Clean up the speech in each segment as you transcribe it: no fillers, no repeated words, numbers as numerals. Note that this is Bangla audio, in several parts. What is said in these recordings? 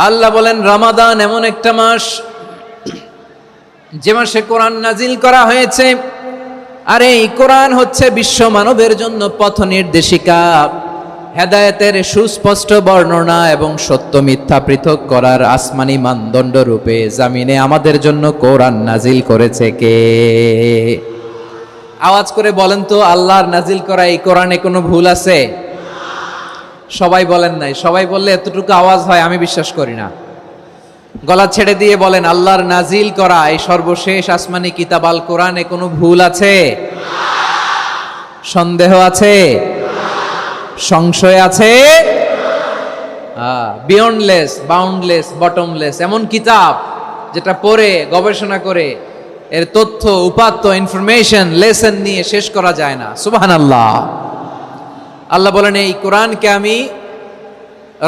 আল্লাহ বলেন রমাদান এমন একটা মাস যে মাসে কোরআন নাজিল করা হয়েছে। আর এই কোরআন হচ্ছে বিশ্ব মানবের জন্য পথ নির্দেশিকা, হেদায়েতের সুস্পষ্ট বর্ণনা এবং সত্য মিথ্যা পৃথক করার আসমানি মানদণ্ড রূপে জামিনে আমাদের জন্য কোরআন নাজিল করেছে কে? আওয়াজ করে বলেন তো, আল্লাহর নাজিল করা এই কোরআনে কোনো ভুল আছে? সবাই বলেন নাই। সবাই বললে এতটুকু আওয়াজ হয় আমি বিশ্বাস করি না। গলা ছেড়ে দিয়ে বলেন, আল্লাহর নাজিল করা এই সর্বশেষ আসমানি কিতাব আল কোরআনে কোনো ভুল আছে? সন্দেহ আছে? সংশয় আছে? বিয়ন্ডলেস, বাউন্ডলেস, বটমলেস এমন কিতাব যেটা পড়ে গবেষণা করে এর তথ্য উপাত্ত ইনফরমেশন লেসন নিয়ে শেষ করা যায় না। সুবহানাল্লাহ। আল্লাহ বলেন এই কোরআনকে আমি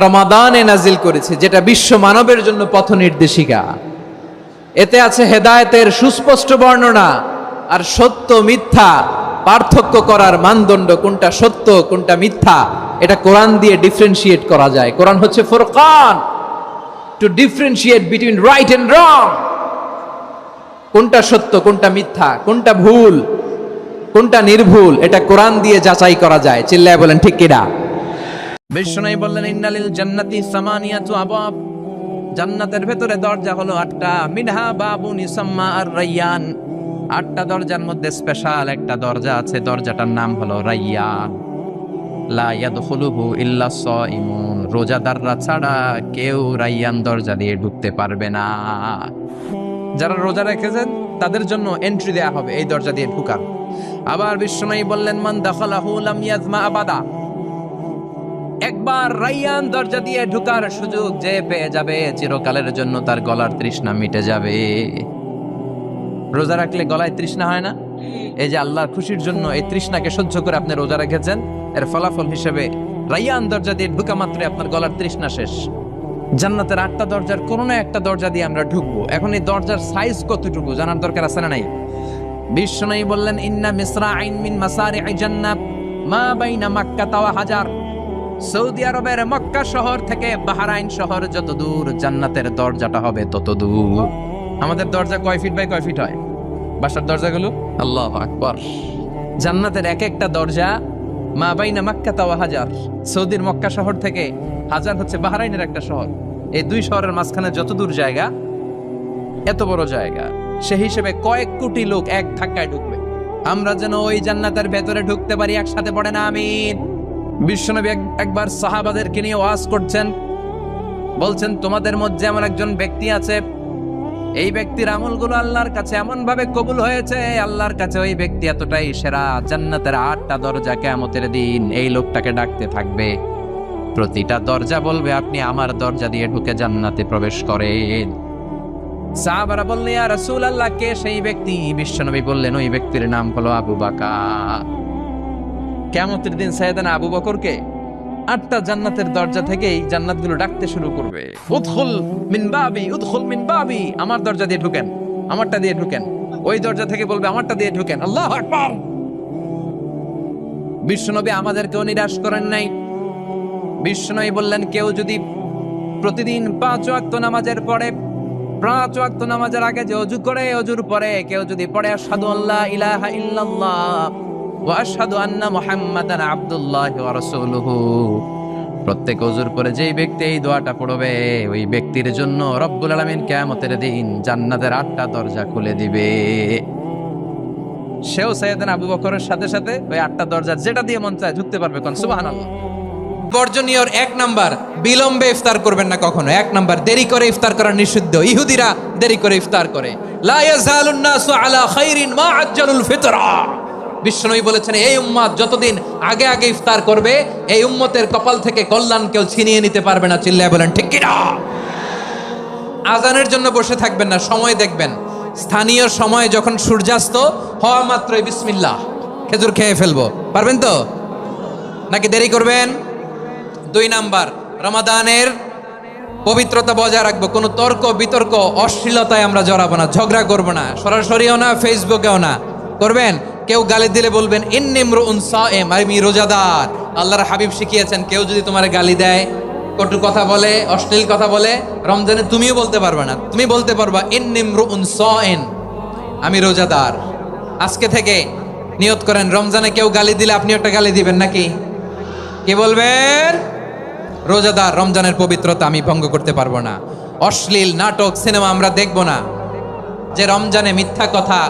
রমাদানে নাজিল করেছি, যেটা বিশ্ব মানবের জন্য পথ নির্দেশিকা। এতে আছে হেদায়েতের সুস্পষ্ট বর্ণনা আর সত্য মিথ্যা পার্থক্য করার মানদণ্ড, কোনটা সত্য কোনটা মিথ্যা এটা কোরআন দিয়ে ডিফারেন্সিয়েট করা যায়। কোরআন হচ্ছে ফুরকান, to differentiate between right and wrong. কোনটা সত্য কোনটা মিথ্যা, কোনটা ভুল কোনটা নির্ভুল, এটা কোরআন দিয়ে যাচাই করা যায়। চিল্লায় বলেন ঠিক কিনা? বিশ্বনবী বললেন, ইন্নালিল জান্নাতি সামানিয়াতু আবওয়াব, জান্নাতের ভেতরে দরজা হলো 8টা। মিনহা বাবুন ইউসাম্মা আর-রায়্যান, 8টা দরজার মধ্যে স্পেশাল একটা দরজা আছে, দরজাটার নাম হলো রায়্যান। লা ইয়াদখুলুহু ইল্লা সাইমুন, রোজাদাররা ছাড়া কেউ রায়্যান দরজা দিয়ে ঢুকতে পারবে না। যারা রোজা রেখেছেন তাদের জন্য এন্ট্রি দেয়া হবে এই দরজা দিয়ে ঢুকার। আবার বিশ্বনবী বললেন, মান দাখালাহু লাম ইয়াজমা আবাদা, একবার রায়্যান দরজা দিয়ে ঢুকার সুযোগ যে পেয়ে যাবে চিরকালের জন্য তার গলার তৃষ্ণা মিটে যাবে। রোজা রাখলে গলায় তৃষ্ণা হয় না? এই যে আল্লাহর খুশির জন্য এই তৃষ্ণাকে সহ্য করে আপনি রোজা রেখেছেন, এর ফলাফল হিসেবে রায়্যান দরজা দিয়ে ঢুকা মাত্রই আপনার গলার তৃষ্ণা শেষ। জান্নাতের 8টা দরজার কোনো না একটা দরজা দিয়ে আমরা ঢুকবো। এখন এই দরজার সাইজ কতটুকু জানার দরকার আছে না নাই? বিশ্বনবী বললেন, ইন্না মিসরাইন মিন মাসারি'i জান্নাত মা বাইনা মাক্কা ওয়া হাজার, সৌদি আরবের মক্কা শহর থেকে বাহরাইন শহর যত দূর, জান্নাতের দরজাটা হবে তত দূর। আমাদের দরজা কয় ফিট বাই কয় ফিট হয়? বাসার দরজাগুলো? আল্লাহু আকবার। জান্নাতের এক একটা দরজা মা বাইনা মাক্কা ওয়া হাজার, সৌদির মক্কা শহর থেকে হাজার হচ্ছে বাহরাইনের একটা শহর। এই দুই শহরের মাঝখানে যত দূর জায়গা, এত বড় জায়গা, সেই হিসেবে কয়েক কোটি লোক এক ধাক্কায় ঢুকবে। আমরা যেন ওই জান্নাতের ভেতরে ঢুকতে পারি, একসাথে পড়ে না আমিন। বিশ্বনবী একবার সাহাবাদেরকে নিয়ে ওয়াজ করছেন, বলছেন, তোমাদের মধ্যে এমন একজন ব্যক্তি আছে, এই ব্যক্তির আমলগুলো আল্লাহর কাছে এমন ভাবে কবুল হয়েছে, আল্লাহর কাছে ওই ব্যক্তি এতটাই সেরা, জান্নাতের 8টা দরজা কিয়ামতের দিন এই লোকটাকে ডাকতে থাকবে। প্রতিটা দরজা বলবে, আপনি আমার দরজা দিয়ে ঢুকে জান্নাতে প্রবেশ করেন। সাহাবারা বললেন, ইয়া রাসূলুল্লাহ, কে সেই ব্যক্তি? বিশ্বনবী বললেন, ওই ব্যক্তির নাম হলো আবু বকর। কিয়ামতের দিন সাইয়েদনা আবু বকরকে 8টা জান্নাতের দরজা থেকেই জান্নাতগুলো ডাকতে শুরু করবে, উদখুল মিন বাবি, উদখুল মিন বাবি, আমার দরজা দিয়ে ঢুকেন, আমারটা দিয়ে ঢুকেন। ওই দরজা থেকে বলবে, আমারটা দিয়ে ঢুকেন। আল্লাহু আকবার। বিশ্বনবী আমাদেরকেও নিরাশ করেন নাই। বিশ্বনবী বললেন, কেউ যদি প্রতিদিন 5 ওয়াক্ত নামাজের পরে, 5 ওয়াক্ত নামাজের আগে যে ওযু করে, ওযুর পরে কেউ যদি পড়ে আশহাদু আল্লা ইলাহা ইল্লাল্লাহ ওয়া আশহাদু আন্না মুহাম্মাদান আবদুল্লাহি ওয়া রাসূলুহু, প্রত্যেক ওযুর পরে যেই ব্যক্তি এই দোয়াটা পড়বে, ওই ব্যক্তির জন্য রব্বুল আলামিন কিয়ামতের দিন জান্নাতের 8টা দরজা খুলে দিবে। সেও সাইয়েদনা আবু বকরের সাথে সাথে ওই 8টা দরজার যেটা দিয়ে মন চায় ঢুকতে পারবে। কোন সুবহানাল্লাহ। বর্জনীয় 1 নাম্বার, বিলম্বে ইফতার করবেন না কখনো। 1 নাম্বার, দেরি করে ইফতার করা নিষিদ্ধ। ইহুদিরা দেরি করে ইফতার করে। লা ইয়াজালুন নাসু আলা খাইরিন মা আজ্জালুল ফিতরা। বিশ্বনবী বলেছেন, এই উম্মত যতদিন আগে আগে ইফতার করবে, এই উম্মতের কপাল থেকে কল্যাণ কেউ ছিনিয়ে নিতে পারবে না। চিল্লায় বলেন ঠিক কিনা? আজানের জন্য বসে থাকবেন না, সময় দেখবেন। স্থানীয় সময় যখন সূর্যাস্ত হওয়া মাত্রই বিসমিল্লাহ, খেজুর খেয়ে ফেলবো। পারবেন তো নাকি দেরি করবেন? 2 নাম্বার, রমাদানের পবিত্রতা বজায় রাখবো। কোনো তর্ক বিতর্ক অশ্লীলতায় আমরা জড়াবো না, ঝগড়া করবো না, সরাসরিও না, ফেসবুকেও না। করবেন কেউ গালি দিলে বলবেন, ইন্নী ইমরুউন সায়েম, আমি রোজাদার। আল্লাহর হাবিব শিখিয়েছেন, কেউ যদি তোমার গালি দেয় কটু কথা বলে, অশ্লীল কথা বলে, রমজানে তুমিও বলতে পারবে না। তুমি বলতে পারবা ইন্নিমরুউন সাইন, আমি রোজাদার। আজকে থেকে নিয়ত করেন, রমজানে কেউ গালি দিলে আপনি একটা গালি দিবেন নাকি? কি বলবেন? রোজাদার, রমজানের পবিত্রতা আমি ভঙ্গ করতে পারবো না। অশ্লীল নাটক, সিনেমা আমরা দেখব না। যে রমজানে মিথ্যা কথা,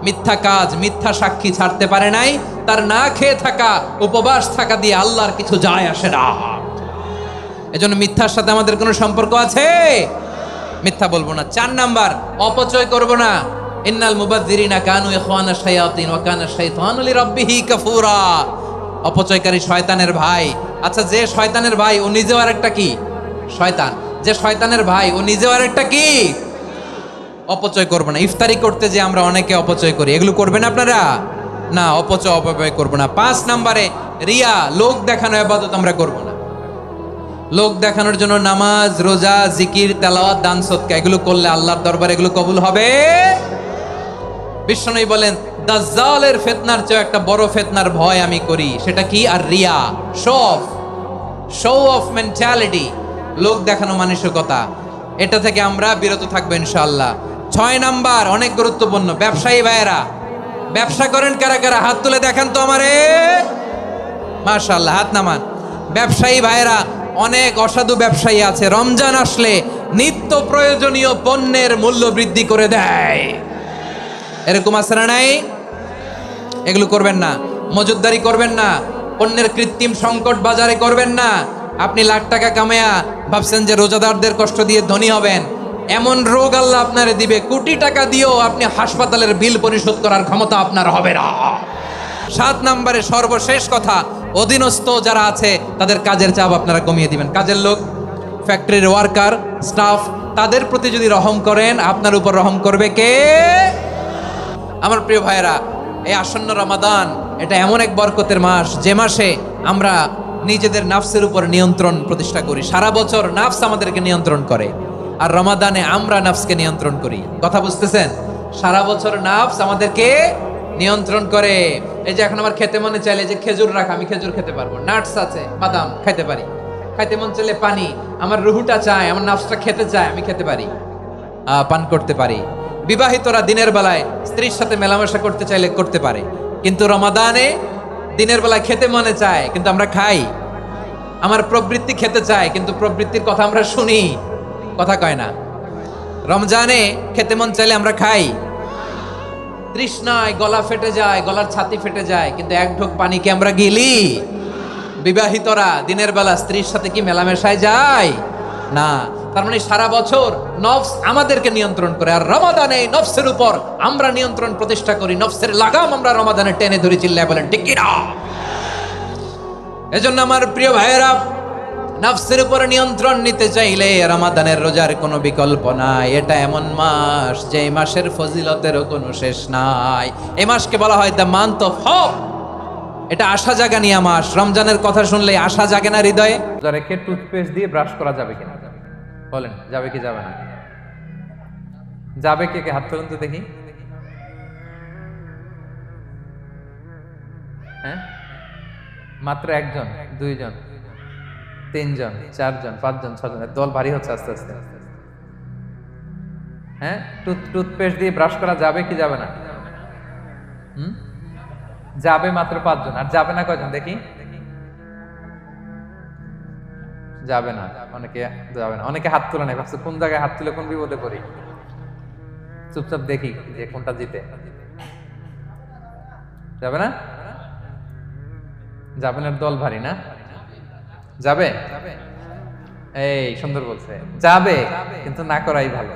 মিথ্যা কাজ, মিথ্যা সাক্ষী ছাড়তে পারে নাই, তার না খেয়ে থাকা, উপবাস থাকা দিয়ে আল্লাহর কিছু যায় আসে না। এজন্য মিথ্যার সাথে আমাদের কোনো সম্পর্ক আছে? মিথ্যা বলবো না। 4 নাম্বার, অপচয় করব না। ইন্নাল মুবাযযিরিনা কানু ইখওয়ানা শায়াতিন ওয়া কানা শাইতানু লিরাব্বিহি কাফুরা। অপচয়কারী শয়তানের ভাই। আচ্ছা, যে শয়তানের ভাই ও নিজেও আরেকটা কি? শয়তান। যে শয়তানের ভাই ও নিজেও আরেকটা কি? অপচয় করবো না। ইফতারি করতে যে আমরা অনেকে অপচয় করি, এগুলো করবেন আপনারা? না, অপচয় করবো না। 5 নাম্বারে, রিয়া, লোক দেখানো ইবাদত আমরা করবো না। লোক দেখানোর জন্য নামাজ, রোজা, জিকির, তেলাওয়াত, দান, সদকা এগুলো করলে আল্লাহর দরবারে এগুলো কবুল হবে। বিশ্বনবী বলেন, দাজ্জালের ফিতনার চেয়ে একটা বড় ফিতনার ভয় আমি করি, সেটা কি? আর রিয়া, শো অফ মেন্টালিটি, লোক দেখানো মানসিকতা। এটা থেকে আমরা বিরত থাকবো ইনশাআল্লাহ। 6 নাম্বার, অনেক গুরুত্বপূর্ণ। ব্যবসায়ী ভাইয়েরা, ব্যবসা করেন কারা কারা? হাত তুলে দেখান তো আমারে। মাশাআল্লাহ, হাত নামান। ব্যবসায়ী ভাইয়েরা, অনেক অসাধু ব্যবসায়ী আছে, রমজান আসলে নিত্য প্রয়োজনীয় পণ্যের মূল্য বৃদ্ধি করে দেয়। এরকম আছে না নাই? এগুলো করবেন না। মজুদদারি করবেন না। পণ্যের কৃত্রিম সংকট বাজারে করবেন না। আপনি লাখ টাকা কামায়া ভাবছেন যে রোজাদারদের কষ্ট দিয়ে ধনী হবেন। এমন রোগ আল্লাহ আপনারে দিবে, কোটি টাকা দিয়েও আপনি হাসপাতালের বিল পরিশোধ করার ক্ষমতা আপনার হবে না। 7 নম্বরে সর্বশেষ কথা, অধীনস্থ যারা আছে তাদের কাজের চাপ আপনারা কমিয়ে দিবেন। কাজের লোক, ফ্যাক্টরির ওয়ার্কার, স্টাফ, তাদের প্রতি যদি রহম করেন, আপনার উপর রহম করবে কে? আমার প্রিয় ভাইয়েরা, এই আসন্ন রমাদান এটা এমন এক বরকতের মাস, যে মাসে আমরা নিজেদের নাফসের উপর নিয়ন্ত্রণ প্রতিষ্ঠা করি। সারা বছর নাফস আমাদেরকে নিয়ন্ত্রণ করে, আর রমাদানে আমরা নাফসকে নিয়ন্ত্রণ করি। কথা বুঝতেছেন? সারা বছর নাফস আমাদেরকে নিয়ন্ত্রণ করে। এই যে এখন আমার খেতে মনে চাইলে যে খেজুর রাখা, আমি খেজুর খেতে পারবো। নাটস আছে, বাদাম খাইতে পারি। খাইতে মন চাইলে পানি, আমার রুহুটা চায়, আমার নাফসটা খেতে চায়, আমি খেতে পারি, পান করতে পারি। বিবাহিতরা দিনের বেলায় স্ত্রীর সাথে মেলামেশা করতে চাইলে করতে পারে, কিন্তু রমাদানে দিনের বেলায় খেতে মনে চায় কিন্তু আমরা খাই। আমার প্রবৃত্তি খেতে চায় কিন্তু প্রবৃত্তির কথা আমরা শুনি, কথা কয় না। রমজানে খেতে মন চাইলে আমরা খাই, তৃষ্ণায় গলা ফেটে যায়, গলার ছাতি ফেটে যায়, কিন্তু এক ঢোক পানিকে আমরা গিলি। বিবাহিতরা দিনের বেলা স্ত্রীর সাথে কি মেলামেশায় যায় না। তার মানে সারা বছর নফস আমাদেরকে নিয়ন্ত্রণ করে, আর রমাদানে নফসের উপর আমরা নিয়ন্ত্রণ প্রতিষ্ঠা করি। নফসের লাগাম আমরা রমাদানে টেনে ধরে, চিল্লায় বলেন ঠিক কিনা? এজন্য আমার প্রিয় ভাইয়েরা, নফসের উপর নিয়ন্ত্রণ নিতে চাইলে রমাদানের রোজার কোনো বিকল্প নাই। এটা এমন মাস যে মাসের ফজিলতেরও কোনো শেষ নাই। এই মাসকে বলা হয় দ্য মান্থ অফ হোপ। এটা আশা জাগানিয়া মাস। রমজানের কথা শুনলে আশা জাগে না হৃদয়ে? রেখে টুথপেস্ট দিয়ে ব্রাশ করা যাবে কিনা বলেন? যাবে কি যাবে না? যাবে কে কে? হাত তুলুন তো দেখি। হ্যাঁ, মাত্র 1 জন, 2 জন, 3 জন, 4 জন, 5 জন, 6 জন। দল ভারী হচ্ছে আস্তে আস্তে। হ্যাঁ, টুথপেস্ট দিয়ে ব্রাশ করা যাবে কি যাবে না? যাবে মাত্র 5 জন। আর যাবে না কয়জন দেখি? যাবে না, অনেকে যাবে না। অনেকে হাত তুলে নাই, ভাবছে কোন জায়গায় হাত তুলে কোন বিপদে পড়ি। চুপচাপ দেখি যে কোনটা জিতে। যাবে না? যাবে না, দল ভারী না? যাবে? এই সুন্দর বলছে, যাবে, কিন্তু না করাই ভালো।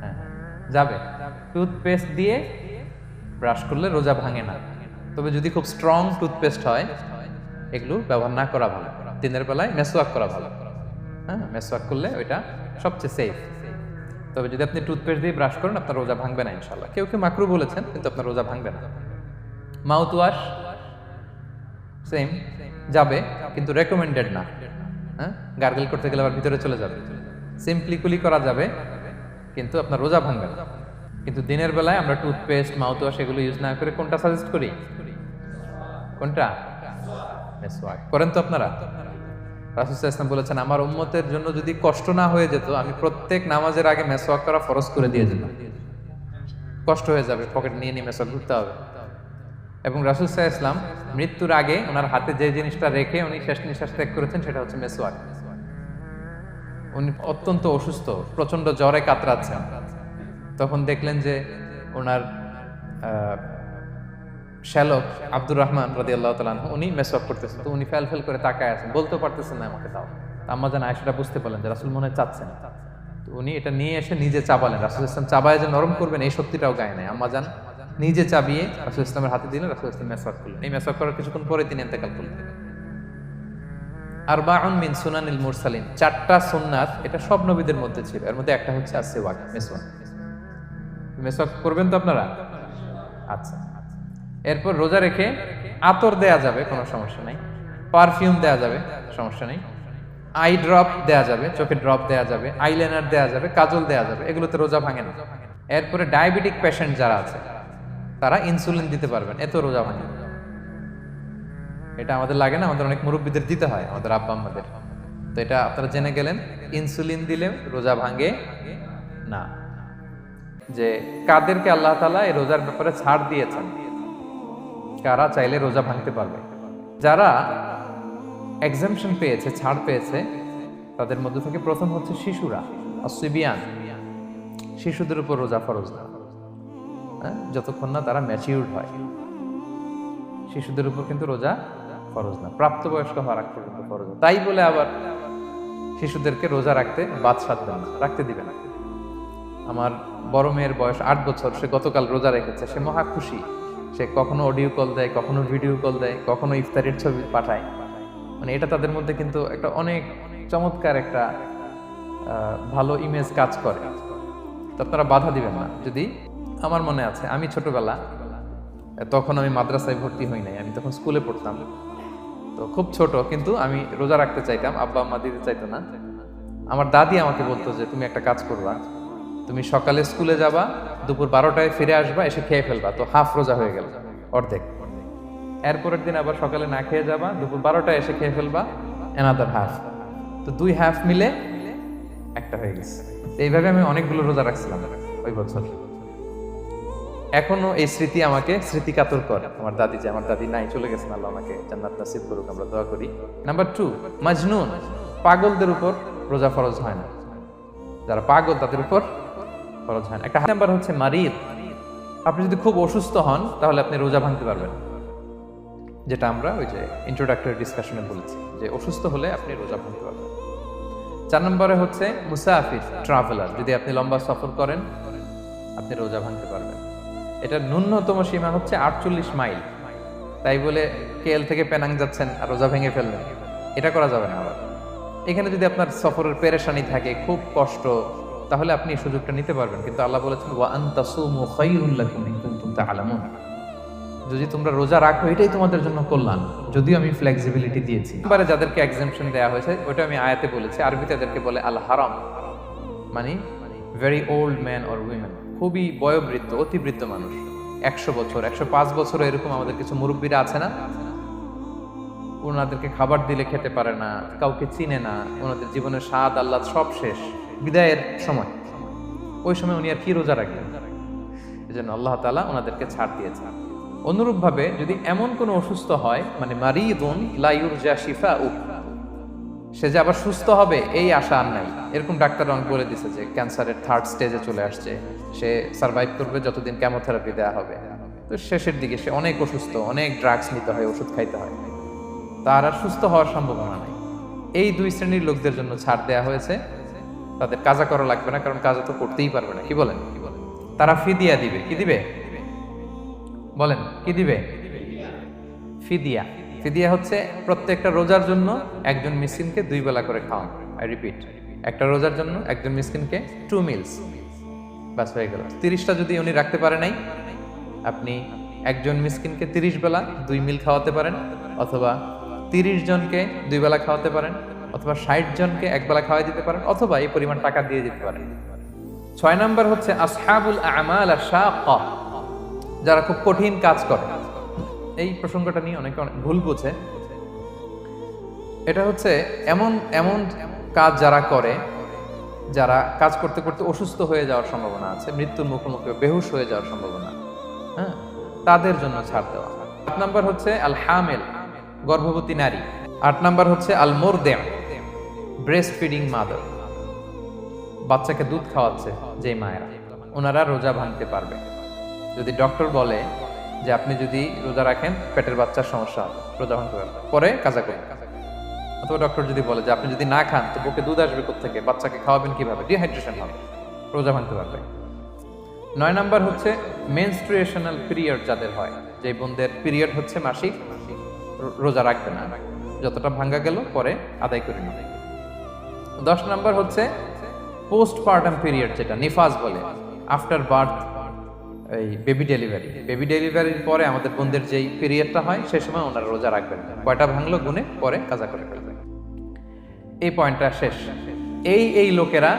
হ্যাঁ, যাবে। টুথপেস্ট দিয়ে ব্রাশ করলে রোজা ভাঙে না, তবে যদি খুব স্ট্রং টুথপেস্ট হয় এগুলো ব্যবহার না করা ভালো। দিনের বেলায় মেসওয়াক করা ভালো। হ্যাঁ, মেসওয়াক করলে ওইটা সবচেয়ে সেফ। তবে যদি আপনি টুথপেস্ট দিয়ে ব্রাশ করেন, আপনার রোজা ভাঙবে না ইনশাআল্লাহ। কেউ কেউ মাকরু বলেছেন, কিন্তু আপনার রোজা ভাঙবে না। মাউথ ওয়াশ সেম, যাবে, কিন্তু রেকমেন্ডেড না। হ্যাঁ, গার্গল করতে গেলে আবার ভিতরে চলে যাবে। সিম্পলি কুলি করা যাবে, কিন্তু আপনার রোজা ভাঙবে না। কিন্তু দিনের বেলায় আমরা টুথপেস্ট, মাউথ ওয়াশ এগুলো ইউজ না করে কোনটা সাজেস্ট করি? কোনটা? মেসওয়াক করেন তো আপনারা? রাসূল সাল্লাল্লাহু আলাইহি ওয়াসাল্লাম বলেছেন, আমার উম্মতের জন্য যদি কষ্ট না হয়ে যেত, আমি প্রত্যেক নামাজের আগে মেসওয়াক করা ফরজ করে দিয়ে যেতাম। কষ্ট হয়ে যাবে, পকেট নিয়ে নিয়ে মেসওয়াক করতে হবে। এবং রাসূল সাল্লাল্লাহু আলাইহি ওয়াসাল্লাম মৃত্যুর আগে ওনার হাতে যে জিনিসটা রেখে উনি শেষ নিঃশ্বাস ত্যাগ করেছেন সেটা হচ্ছে মেসওয়াক। উনি অত্যন্ত অসুস্থ, প্রচন্ড জ্বরে কাতরাচ্ছেন। তখন দেখলেন যে ওনার শ্যালক আব্দুর রহমান রাদিয়াল্লাহু তাআলা আনহু উনি মেসওয়াক করতেছেন, তো উনি ফেল করে তাকায় আছেন, বলতে পারতেছেন না আমাকে দাও। আম্মা জান আয়েশা বুঝতে পারলেন যে রাসূল মনে হয় চাচ্ছেন, তো উনি এটা নিয়ে এসে নিজে চাবালেন। রাসূল ইসলাম চাবায় যে নরম করবেন এই শক্তিটাও গায়ে নাই। আম্মা জান নিজে চাবিয়ে রাসূল ইসলামের হাতে দিলেন, রাসূল ইসলাম মেসওয়াক করলেন। এই মেসওয়াক করার কিছুক্ষণ পরে তিনি ইন্তেকাল করলেন। আরবাউন মিন সুনানিল মুরসালিন, 4টা সুন্নাত, এটা সব নবীদের মধ্যে ছিল। এর মধ্যে একটা হচ্ছে আসওয়াক, মেসওয়াক। মেসওয়াক করবেন তো আপনারা? আচ্ছা। এরপর রোজা রেখে আতর দেয়া যাবে, কোনো সমস্যা নাই। পারফিউম দেয়া যাবে, সমস্যা নেই। আই ড্রপ দেয়া যাবে, চোখে ড্রপ দেয়া যাবে, আইলাইনার দেয়া যাবে, কাজল দেয়া যাবে, এগুলোতে রোজা ভাঙে না। এরপরে ডায়াবেটিক পেশেন্ট যারা আছে তারা ইনসুলিন দিতে পারবেন, এত রোজা ভাঙে না। এটা আমাদের লাগে না, আমাদের অনেক মুরব্বীদের দিতে হয়, আমাদের আব্বা আম্মাদের। তো এটা আপনারা জেনে গেলেন, ইনসুলিন দিলে রোজা ভাঙে না। যে কাদেরকে আল্লাহ তাআলা এই রোজার ব্যাপারে ছাড় দিয়েছেন, কারা চাইলে রোজা ভাঙতে পারবে। যারা এক্সামশন পেয়েছে, ছাড় পেয়েছে, তাদের মধ্যে থেকে প্রথম হচ্ছে শিশুরা, আসিবিয়ান। শিশুদের উপর রোজা ফরজ না, যতক্ষণ না তারা ম্যাচিউরড হয়। শিশুদের উপর কিন্তু রোজা ফরজ না, প্রাপ্তবয়স্ক হওয়ার আগ পর্যন্ত ফরজ না। তাই বলে আবার শিশুদেরকে রোজা রাখতে বাদশাহ দেন না, রাখতে দিবে না। আমার বড় মেয়ের বয়স 8 বছর, সে গতকাল রোজা রেখেছে, সে মহা খুশি। সে কখনো অডিও কল দেয়, কখনো ভিডিও কল দেয়, কখনো ইফতারের ছবি পাঠায়। মানে এটা তাদের মধ্যে কিন্তু একটা অনেক চমৎকার একটা ভালো ইমেজ কাজ করে। তো আপনারা বাধা দিবেন না। যদি আমার মনে আছে, আমি ছোটবেলা, তখন আমি মাদ্রাসায় ভর্তি হই নাই, আমি তখন স্কুলে পড়তাম। তো খুব ছোট, কিন্তু আমি রোজা রাখতে চাইতাম, আব্বা আম্মা দিতে চাইতো না। আমার দাদি আমাকে বলতো যে তুমি একটা কাজ করবা, তুমি সকালে স্কুলে যাবা, দুপুর 12টায় ফিরে আসবা, এসে খেয়ে ফেলবা, তো হাফ রোজা হয়ে গেল, অর্ধেক। এরপরের দিন আবার সকালে না খেয়ে যাবা, দুপুর 12টায় এসে খেয়ে ফেলবা, অ্যানাদার হাফ, তো 2 হাফ মিলে একটা হয়ে গেছে। এইভাবে আমি অনেকগুলো রোজা রাখছিলাম ওই বছর। এখনো এই স্মৃতি আমাকে স্মৃতিকাতর করে। আমার দাদি, যে আমার দাদি নাই, চলে গেছেন, আল্লাহ আমাকে জান্নাত নসিব করুক, আমরা দোয়া করি। নাম্বার 2, মাজনুন, পাগলদের উপর রোজা ফরজ হয় না। যারা পাগল তাদের উপর ফরজ হয় না। একটা নাম্বার হচ্ছে মারিদ। আপনি যদি খুব অসুস্থ হন তাহলে আপনি রোজা ভাঙতে পারবেন, যেটা আমরা ওই যে ইন্ট্রোডাক্টরি ডিসকাশনে বলেছি, যে অসুস্থ হলে আপনি রোজা ভাঙতে পারবেন। 4 নম্বরে হচ্ছে মুসাফির, ট্রাভেলার, যদি আপনি লম্বা সফর করেন আপনি রোজা ভাঙতে পারবেন। এটা ন্যূনতম সীমা হচ্ছে 48 মাইল। তাই বলে কেএল থেকে পেনাং যাচ্ছেন আর রোজা ভেঙে ফেললেন, এটা করা যাবে না। আবার এখানে যদি আপনার সফরের পেরেশানি থাকে, খুব কষ্ট, তাহলে আপনি এই সুযোগটা নিতে পারবেন। কিন্তু আল্লাহ বলেছেন ওয়া আন তাসুমু খায়রুল লাকুম ইন কুনতুম তা'লামুন, যদি তোমরা রোজা রাখো এটাই তোমাদের জন্য কল্যাণ, যদিও আমি ফ্লেক্সিবিলিটি দিয়েছি। এবারে যাদেরকে এক্সাম্পশন দেওয়া হয়েছে ওটা আমি আয়াতে বলেছি। আরবিতে এদেরকে বলে আল হারাম, মানে very old man or women, খুবই বয়োবৃদ্ধ, অতিবৃদ্ধ মানুষ, 100 বছর, 105 বছর, এরকম আমাদের কিছু মুরব্বীরা আছে না, ওনাদেরকে খাবার দিলে খেতে পারে না, কাউকে চিনে না, ওনাদের জীবনের স্বাদ আহ্লাদ সব শেষ, বিদায়ের সময়, ওই সময় উনি আর কি রোজা রাখবেন? এই জন্য আল্লাহ তাআলা ওনাদেরকে ছাড় দিয়েছেন। অনুরূপভাবে যদি এমন কোনো অসুস্থ হয়, মানে মারিদুন লা ইউরজা শিফাউ, সে যে আবার সুস্থ হবে এই আশা আর নাই, এরকম ডাক্তার অনেক বলে দিছে যে ক্যান্সারের 3rd স্টেজে চলে আসছে, সে সার্ভাইভ করবে যতদিন কেমোথেরাপি দেওয়া হবে, তো শেষের দিকে সে অনেক অসুস্থ, অনেক ড্রাগস নিতে হয়, ওষুধ খাইতে হয়, তার আর সুস্থ হওয়ার সম্ভাবনা নাই। এই 2 শ্রেণীর লোকদের জন্য ছাড় দেওয়া হয়েছে, তাদের কাজা করা লাগবে না, কারণ কাজা তো করতেই পারবে না। কি বলেন? তারা ফিদিয়া দিবে। কি দিবে বলেন? কি দিবে? ফিদিয়া। ফিদিয়া হচ্ছে প্রত্যেকটা রোজার জন্য একজন মিসকিনকে 2 বেলা করে খাওয়ান। আই রিপিট, একটা রোজার জন্য একজন মিসকিনকে 2 মিলস, বাস হয়ে গেল। 30টা যদি উনি রাখতে পারে নাই, আপনি একজন মিসকিনকে 30 বেলা 2 মিল খাওয়াতে পারেন, অথবা 30 জনকে 2 বেলা খাওয়াতে পারেন, অথবা 60 জনকে 1 বেলা খাওয়াই দিতে পারেন, অথবা এই পরিমাণ টাকা দিয়ে দিতে পারেন। 6 নাম্বার হচ্ছে আসহাবুল আমাল আশ-শাক্কা, যারা খুব কঠিন কাজ করে। এই প্রসঙ্গটা নিয়ে অনেকে অনেক ভুল বোঝে। এটা হচ্ছে এমন এমন কাজ যারা করে, যারা কাজ করতে করতে অসুস্থ হয়ে যাওয়ার সম্ভাবনা আছে, মৃত্যুর মুখোমুখি বেহুশ হয়ে যাওয়ার সম্ভাবনা, হ্যাঁ, তাদের জন্য ছাড় দেওয়া। 8 নাম্বার হচ্ছে আল হামেল, গর্ভবতী নারী। 8 নাম্বার হচ্ছে আল মুরদিআ, ব্রেস্ট ফিডিং মাদার, বাচ্চাকে দুধ খাওয়াচ্ছে যে মায়েরা, ওনারা রোজা ভাঙতে পারবে। যদি ডক্টর বলে যে আপনি যদি রোজা রাখেন পেটের বাচ্চার সমস্যা হবে, রোজা ভাঙতে পারবে, পরে কাজা করবেন। অথবা ডক্টর যদি বলে যে আপনি যদি না খান তো বুকে দুধ আসবে কোত্থেকে, বাচ্চাকে খাওয়াবেন কিভাবে, ডিহাইড্রেশন হবে, রোজা ভাঙতে পারবে। 9 নাম্বার হচ্ছে মেনস্ট্রুয়েশনাল পিরিয়ড যাদের হয়, যে বোনদের পিরিয়ড হচ্ছে মাসিক, রোজা রাখবে না, যতটা ভাঙ্গা গেল পরে আদায় করে নেবে। 10 নাম্বার হচ্ছে পোস্টপার্টাম পিরিয়ড, যেটা নিফাস বলে, আফটার বার্থ, এই বেবি ডেলিভারির পরে আমাদের বোনদের যেই পিরিয়ডটা হয় সেই সময় ওনারা রোজা রাখবেন না। কয়টা ভাঙলো গুনে পরে কাজা করে ফেলবেন। এই পয়েন্টটা শেষ। এই লোকেরা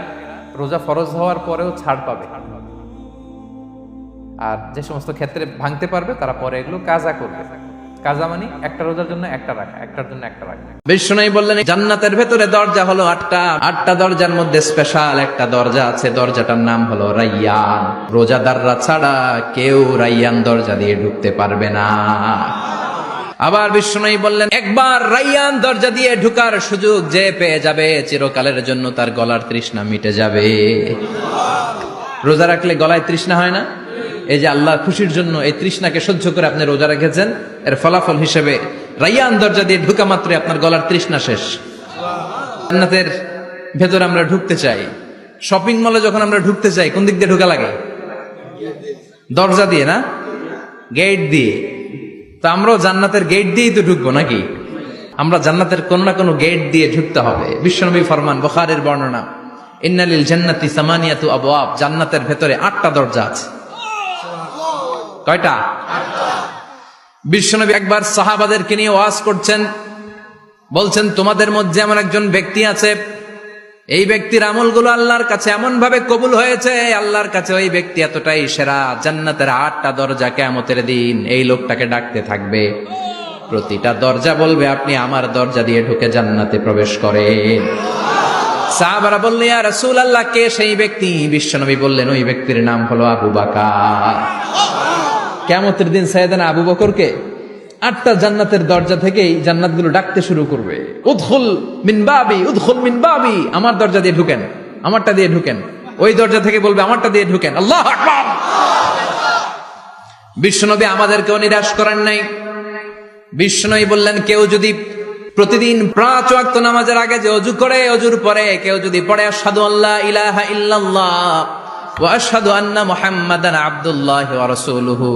রোজা ফরজ হওয়ার পরেও ছাড় পাবে, আর যে সমস্ত ক্ষেত্রে ভাঙতে পারবে তারা পরে এগুলো কাজা করবে। কাজা মানে একটা রোজার জন্য একটা রাখা, একটার জন্য একটা রাখা। বিশ্বনবী বললেন জান্নাতের ভেতরে দরজা হলো 8টা দরজার মধ্যে স্পেশাল একটা দরজা আছে, দরজাটার নাম হলো রাইয়ান। রোজাদাররা ছাড়া কেউ রাইয়ান দরজা দিয়ে ঢুকতে পারবে না। আবার বিশ্বনবী বললেন একবার রাইয়ান দরজা দিয়ে ঢুকার সুযোগ যে পেয়ে যাবে চিরকালের জন্য তার গলার তৃষ্ণা মিটে যাবে। রোজা রাখলে গলায় তৃষ্ণা হয় না? এই যে আল্লাহ খুশির জন্য এই তৃষ্ণাকে সহ্য করে আপনি রোজা রেখেছেন, এর ফলাফল হিসেবে রাইয়ান দরজা দিয়ে ঢুকা মাত্র আপনার গলার তৃষ্ণা শেষ। জান্নাতের ভেতর আমরা ঢুকতে চাই, শপিং মলে যখন আমরা ঢুকতে চাই কোন দিক দিয়ে ঢোকা লাগে? দরজা দিয়ে না, গেট দিয়ে। তো আমরাও জান্নাতের গেট দিয়েই তো ঢুকবো নাকি? আমরা জান্নাতের কোন না কোনো গেট দিয়ে ঢুকতে হবে। বিশ্বনবী ফরমান, বুখারীর বর্ণনা, ইন্নালিল জান্নাতি সামানিয়াতু আবওয়াব, জান্নাতের ভেতরে 8টা দরজা আছে। কয়টা? বিশ্বনবী একবার সাহাবাদেরকে নিয়ে ওয়াজ করছেন, বলছেন তোমাদের মধ্যে এমন একজন ব্যক্তি আছে, এই ব্যক্তির আমলগুলো আল্লাহর কাছে এমন ভাবে কবুল হয়েছে, আল্লাহর কাছে ওই ব্যক্তি এতটাই সেরা, জান্নাতের 8টা দরজা কিয়ামতের দিন এই লোকটাকে ডাকতে থাকবে। প্রতিটা দরজা বলবে আপনি আমার দরজা দিয়ে ঢুকে জান্নাতে প্রবেশ করেন। সাহাবারা বললেন ইয়া রাসূলুল্লাহ, কে সেই ব্যক্তি? বিশ্বনবী বললেন ওই ব্যক্তির নাম হলো আবু বকর। কিয়ামতের দিন সাইয়েদনা আবু বকরকে 8টা জান্নাতের দরজা থেকেই জান্নাতগুলো ডাকতে শুরু করবে, উদখুল মিন বাবি, উদখুল মিন বাবি, আমার দরজা দিয়ে ঢুকেন, আমারটা দিয়ে ঢুকেন। ওই দরজা থেকে বলবে আমারটা দিয়ে ঢুকেন। আল্লাহু আকবার। বিশ্বনবী আমাদেরকেও নিরাশ করেন নাই। বিশ্বনবী বললেন কেউ যদি প্রতিদিন 5 ওয়াক্ত নামাজের আগে যে ওযু করে, ওযুর পরে কেউ যদি পড়ে আশহাদু আল্লা ইলাহা ইল্লাল্লাহ ওয়া আশহাদু আন্না মুহাম্মাদান আবদুল্লাহি ওয়া রাসূলুহু,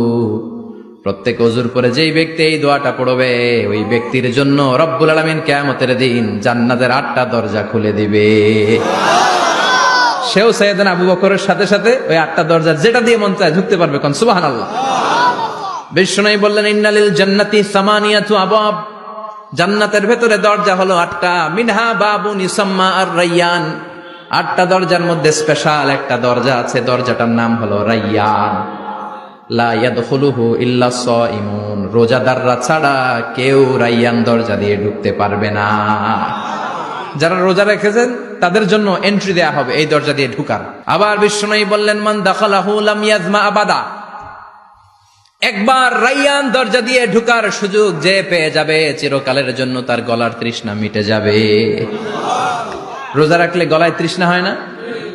প্রত্যেক ওযুর পরে যেই ব্যক্তি এই দোয়াটা পড়বে ওই ব্যক্তির জন্য রব্বুল আলামিন কিয়ামতের দিন জান্নাতের 8টা দরজা খুলে দিবে। সেও সাইয়েদনা আবু বকরের সাথে সাথে ওই 8টা দরজা যেটা দিয়ে মন চায় ঢুকতে পারবে। কোন সুবহানাল্লাহ। বিশ্বনবী বললেন ইন্নালিল জান্নাতি সামানিয়াতু আবওয়াব, জান্নাতের ভেতরে দরজা হলো 8টা, মিনহা বাবুন ইউসাম্মা আর-রাইয়ান, 8টা দরজার মধ্যে স্পেশাল একটা দরজা আছে, দরজাটার নাম হলো রাইয়ান। লা ইয়াদখুলুহু ইল্লা সাইমুন, রোজাদাররা ছাড়া কেউ রাইয়ান দরজা দিয়ে ঢুকতে পারবে না। যারা রোজা রেখেছেন তাদের জন্য এন্ট্রি দেয়া হবে এই দরজা দিয়ে ঢুকার। আবার বিশ্বনবী বললেন মান দাখালাহু লাম ইয়াজমা আবাদা, একবার রাইয়ান দরজা দিয়ে ঢুকার সুযোগ যে পেয়ে যাবে চিরকালের জন্য তার গলার তৃষ্ণা মিটে যাবে। রোজা রাখলে গলায় তৃষ্ণা হয় না?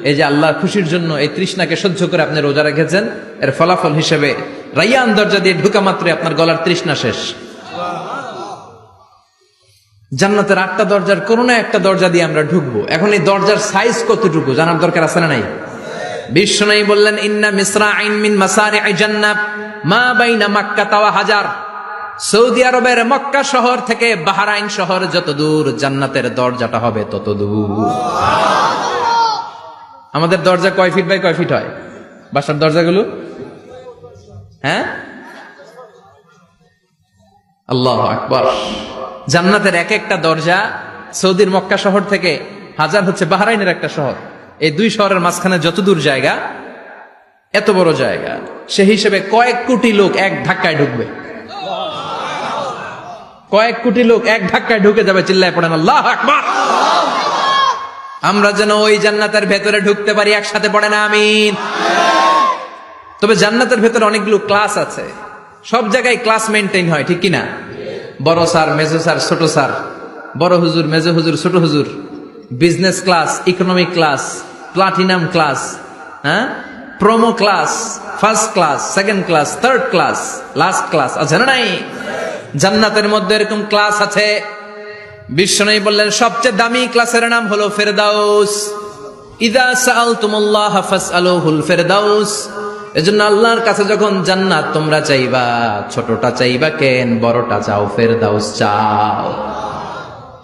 এই যে আল্লাহর খুশির জন্য এই তৃষ্ণাকে সহ্য করে আপনি রোজা রেখেছেন, এর ফলাফল হিসেবে রাইয়ান দরজা দিয়ে ঢুকা মাত্র আপনার গলার তৃষ্ণা শেষ। জান্নাতের 8টা দরজার কোন না একটা দরজা দিয়ে আমরা ঢুকবো। এখন এই দরজার সাইজ কতটুকু জানার দরকার আছে না নাই? বিশ্বনবী বললেন ইন্না মিসরাইন মিন মাসারি'i জান্নাহ মা বাইনা মাক্কা ওয়া হাজার, সৌদি আরবের মক্কা শহর থেকে বাহরাইন শহর যত দূর, জান্নাতের দরজাটা হবে তত দূর। আমাদের দরজা কয় ফিট বাই কয় ফিট হয় বাসার দরজাগুলো? হ্যাঁ, আল্লাহু আকবার। জান্নাতের এক একটা দরজা সৌদির মক্কা শহর থেকে হাজার হচ্ছে বাহরাইনের একটা শহর, এই 2 শহরের মাঝখানে যত দূর জায়গা, এত বড় জায়গা, সে হিসেবে কয়েক কোটি লোক এক ধাক্কায় ঢুকবে। কয়েক কোটি লোক এক ধাক্কায় ঢুকে যাবে, চিল্লায় পড়েন আল্লাহু আকবার। আমরা যেন ওই জান্নাতের ভেতরে ঢুকতে পারি, একসাথে পড়েন আমিন। তবে জান্নাতের ভেতরে অনেকগুলো ক্লাস আছে, সব জায়গায় ক্লাস মেনটেন হয়, ঠিক কিনা? বড় স্যার, মেজো স্যার, ছোট স্যার, বড় হুজুর, মেজো হুজুর, ছোট হুজুর, business class, economic class, platinum class, হ্যাঁ, promo class, first class, second class, third class, last class আছে না নাই? জান্নাতের মধ্যে এরকম ক্লাস আছে। বিশ্বনবী বললেন সবচেয়ে দামি ক্লাসের নাম হলো ফেরদাউস। ইযা সাআলতুমুল্লাহ ফাসআলুহুল ফেরদাউস। এজন্য আল্লাহর কাছে যখন জান্নাত তোমরা চাইবা, ছোটটা চাইবা কেন, বড়টা চাও, ফেরদাউস চাও।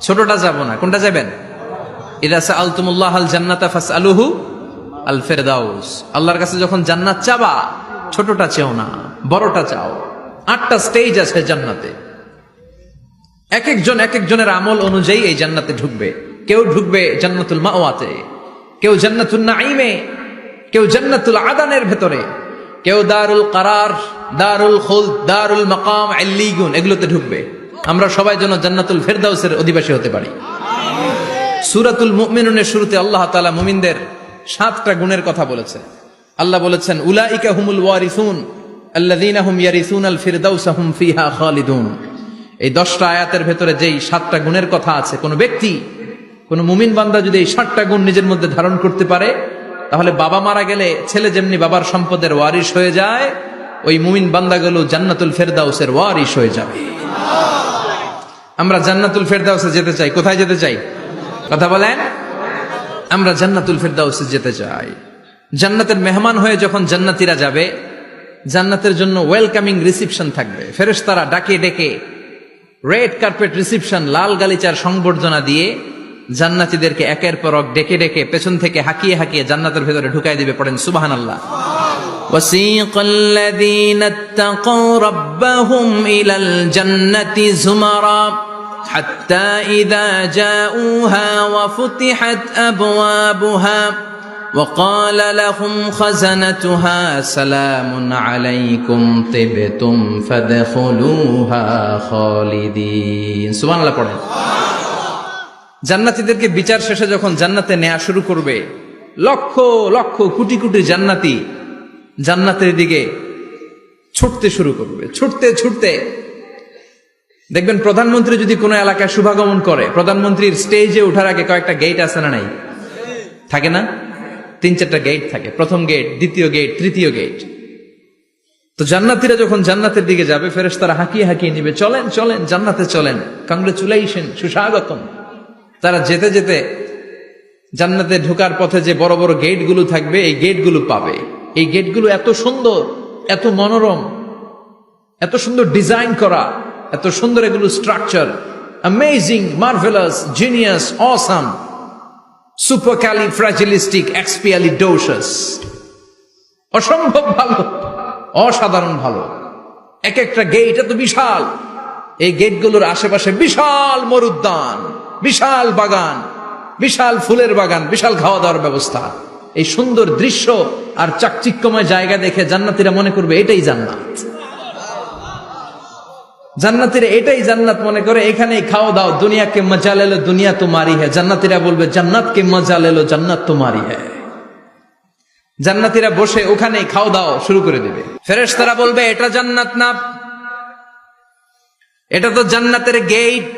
ছোটটা যাবো না, কোনটা যাবেন? ইযা সাআলতুমুল্লাহ আল জান্নাতা ফাসআলুহু আল ফেরদাউস। আল্লাহর কাছে যখন জান্নাত চাবা, ছোটটা চাও না, বড়টা চাও। 8টা স্টেজ আছে জান্নাতে, এক একজনের আমল অনুযায়ী এই জান্নাতে ঢুকবে। কেউ ঢুকবে জান্নাতুল মাওয়াতে, কেউ জান্নাতুল নাঈমে, কেউ জান্নাতুল আদানের ভেতরে, কেউ দারুল কারার, দারুল খুলদ, দারুল মাকাম, আল্লিগুন, এগুলোতে ঢুকবে। আমরা সবাই যেন জান্নাতুল ফেরদাউসের অধিবাসী হতে পারি। সূরাতুল মুমিনুনের শুরুতে আল্লাহ তাআলা মুমিনদের 7টা গুণের কথা বলেছে। আল্লাহ বলেছেন উলাইকা হুমুল ওয়ারিসুন আল্লাযীনা হুম ইয়ারিসুনাল ফিরদাউসা হুম ফিহা খালিদুন। এই 10টা আয়াতের ভেতরে যেই 7টা গুণের কথা আছে, কোন ব্যক্তি, কোন মুমিন বান্দা যদি এই 7টা গুণ নিজের মধ্যে ধারণ করতে পারে, তাহলে বাবা মারা গেলে ছেলে যেমনি বাবার সম্পদের ওয়ারিশ হয়ে যায়, ওই মুমিন বান্দাগুলো জান্নাতুল ফেরদাউসের ওয়ারিশ হয়ে যাবে। আমরা জান্নাতুল ফেরদাউসে যেতে চাই। কোথায় যেতে চাই? কথা বলেন। আমরা জান্নাতুল ফেরদাউসে যেতে চাই। জান্নাতের মেহমান হয়ে যখন জান্নাতীরা যাবে, জান্নাতের জন্য ওয়েলকামিং রিসিপশন থাকবে। ফেরেশতারা ডাকে ডেকে রেড কার্পেট রিসিপশন, লাল গালিচার সংবর্ধনা দিয়ে জান্নাতীদেরকে একের পর এক ডেকে ডেকে পেছন থেকে হাঁকিয়ে হাঁকিয়ে জান্নাতের ভেতরে ঢুকাই দিবে। পড়েন সুবহানাল্লাহ। ওয়াসীকাল লাযীনা ইত্তাকাউ রাব্বাহুম ইলাল জান্নাতি যুমারা হাত্তা ইযা জাউহা ওয়া ফুতিহাত আবওয়াবুহা وقال لهم خزنتها سلام عليكم طبتم فادخلوها خالدين। সুবহানাল্লাহ পড়েন। জান্নাতীদেরকে বিচার শেষে যখন জান্নাতে নেওয়া শুরু করবে, লক্ষ লক্ষ কোটি কোটি জান্নাতি জান্নাতের দিকে ছুটতে শুরু করবে। ছুটতে ছুটতে দেখবেন প্রধানমন্ত্রী যদি কোনো এলাকায় শুভাগমন করে, প্রধানমন্ত্রীর স্টেজে ওঠার আগে কয়েকটা গেট আছে না নাই? থাকে না? 3-4টা গেট থাকে। প্রথম গেট, দ্বিতীয় গেট, তৃতীয় গেট। তো জান্নাতীরা যখন জান্নাতের দিকে যাবে, ফেরেশতারা হাঁকিয়ে হাঁকিয়ে নিবে, চলেন চলেন জান্নাতে চলেন, কংগ্রেচুলেশন, সুস্বাগতম। তারা যেতে যেতে জান্নাতে ঢোকার পথে যে বড় বড় গেটগুলো থাকবে, এই গেটগুলো পাবে। এই গেটগুলো এত সুন্দর, এত মনোরম, এত সুন্দর ডিজাইন করা, এত সুন্দর এগুলো structure, amazing, marvellous, genius, awesome, supercalifragilisticexpialidocious, অসম্ভব ভালো, অসাধারণ ভালো। এক একটা গেট এত বিশাল। এই গেটগুলোর আশেপাশে বিশাল মরুদ্যান, বিশাল বাগান, বিশাল ফুলের বাগান, বিশাল খাওয়া দাওয়ার ব্যবস্থা। এই সুন্দর দৃশ্য আর চাকচিক্যময় জায়গা দেখে জান্নাতীরা মনে করবে এটাই জান্নাত। জান্নাতীরা এটাই জান্নাত মনে করে, এখানেই খাওয়া দাও। দুনিয়া কে মজা লে লো, দুনিয়া তোমারি হ্যায়। জান্নাতীরা বলবে জান্নাত কে মজা লে লো, জান্নাত তোমারি হ্যায়। জান্নাতীরা বসে ওখানেই খাওয়া দাও শুরু করে দেবে। ফেরেশতারা বলবে এটা জান্নাত না, এটা তো জান্নাতের গেট।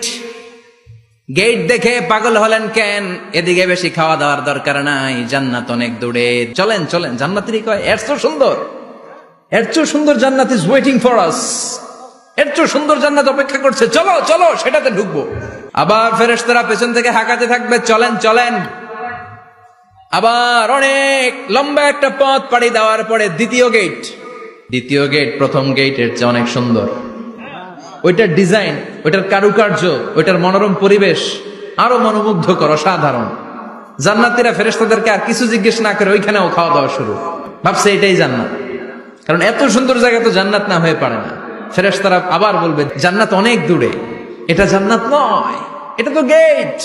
গেট দেখে পাগল হলেন কেন? এদিকে বেশি খাওয়া দাওয়ার দরকার নাই, জান্নাত অনেক দূরে। চলেন চলেন। জান্নাতীরা কয় এর চেয়ে সুন্দর, এর চেয়ে সুন্দর জান্নাত ইজ ওয়েটিং ফর আস। এর চেয়ে সুন্দর জান্নাত অপেক্ষা করছে, চলো চলো সেটাতে ঢুকবো। আবার ফেরেশতারা পেছন থেকে হাঁকাতে থাকবে, চলেন চলেন। আবার অনেক লম্বা একটা পথ পাড়ি দেওয়ার পরে দ্বিতীয় গেট। দ্বিতীয় গেট প্রথম গেটের চেয়ে অনেক সুন্দর। ওইটার ডিজাইন, ওইটার কারুকার্য, ওইটার মনোরম পরিবেশ আরো মনোমুগ্ধকর, অসাধারণ। জান্নাতীরা ফেরেশতাদেরকে আর কিছু জিজ্ঞেস না করে ওইখানেও খাওয়া দাওয়া শুরু। ভাবছে এটাই জান্নাত, কারণ এত সুন্দর জায়গা তো জান্নাত না হয়ে পারে না। ফেরেশতারা আবার বলবে জান্নাত অনেক দূরে, এটা জান্নাত নয়, এটা তো গেট,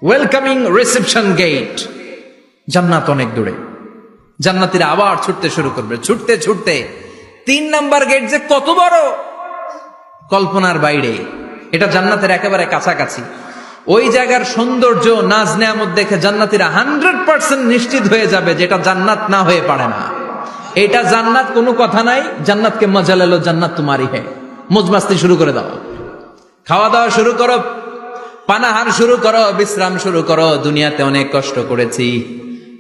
ওয়েলকামিং রিসেপশন গেট। জান্নাত অনেক দূরে। জান্নাতীরা আবার ছুটতে শুরু করবে। ছুটতে ছুটতে 3 নাম্বার গেট যে কত বড়, কল্পনার বাইরে। এটা জান্নাতের একেবারে কাছাকাছি। ওই জায়গার সৌন্দর্য নাজ নেয়ামত দেখে জান্নাতীরা 100% নিশ্চিত হয়ে যাবে যেটা জান্নাত না হয়ে পারে না। এটা জান্নাত, কোনো কথা নাই। জান্নাতকে মজা লেলো, জান্নাত তোমারই হে। মজমাস্তি শুরু করে দাও, খাওয়া দাওয়া শুরু করো, পানাহার শুরু করো, বিশ্রাম শুরু করো। দুনিয়াতে অনেক কষ্ট করেছি,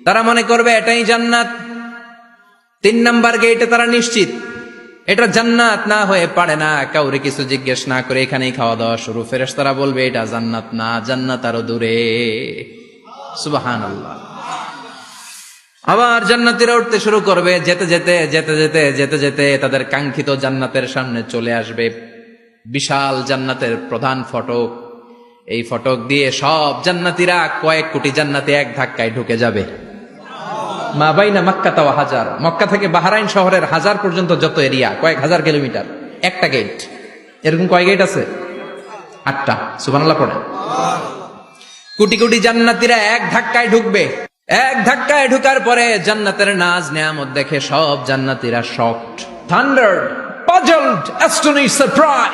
তারা মনে করবে এটাই জান্নাত। 3 নাম্বার গেটে তারা নিশ্চিত এটা জান্নাত না হয়ে পারে না। কাউরে কিছু জিজ্ঞেস না করে এখানেই খাওয়া দাওয়া শুরু। ফেরেশতারা বলবে এটা জান্নাত না, জান্নাত আরো দূরে। সুবহানাল্লাহ। আবার জান্নাতীরা উঠতে শুরু করবে। যেতে যেতে যেতে যেতে যেতে যেতে তাদের কাঙ্ক্ষিত জান্নাতের সামনে চলে আসবে। বিশাল জান্নাতের প্রধান ফটক। এই ফটক দিয়ে সব জান্নাতীরা, কয়েক কোটি জান্নাতি এক ধাক্কায় ঢুকে যাবে। মা বাইনা মক্কা ওয়া হাজার, মক্কা থেকে বাহরাইন শহরের হাজার পর্যন্ত যত এরিয়া, কয়েক হাজার কিলোমিটার, একটা গেট। এরকম কয় গেট আছে? 8টা। সুবহানাল্লাহ পড়েন। কোটি কোটি জান্নাতীরা এক ধাক্কায় ঢুকবে। এক ধাক্কায় ঢুকার পরে জান্নাতের নাজ নেয়ামত দেখে সব জান্নাতীরা শকড, থান্ডার্ড, পাজলড, অ্যাস্টনিশড, সারপ্রাইজ।